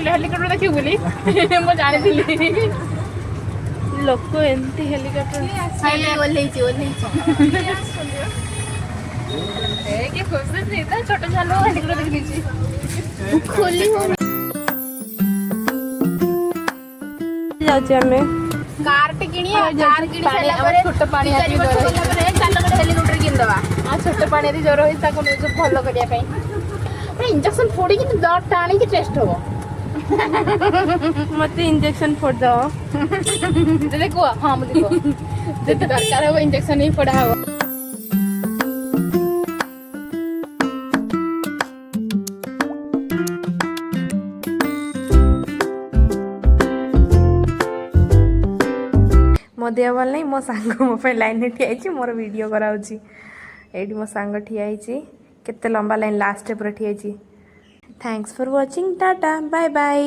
Helicopter देखिए बोली मु जानी लोक एमती हेलिकप्टर के खुश नहीं था छोटे छालो हेलिकप्टर देख लीजिए खोली हो जाउची हमें कार टे किणी कार किणी साला परे छोट पानी आती जोर होई परे चाल गडे हेलिकॉप्टर किन दवा आ छोट पानी आती जोर होई ताको जो भलो करिया पई परे इंजेक्शन फोड़ी कि दर टाणी कि टेस्ट हो मते इंजेक्शन फोड़ दो देखो हां मु देखो जति दरकार हो इंजेक्शन ही फोड़ा हो मो देह भल नहीं मो सांग मो पे लाइन ठिया मोर वीडियो कराऊँगी ये मो सांग ठिया केते लंबा लाइन लास्ट पूरा ठिया thanks for watching tata bye bye.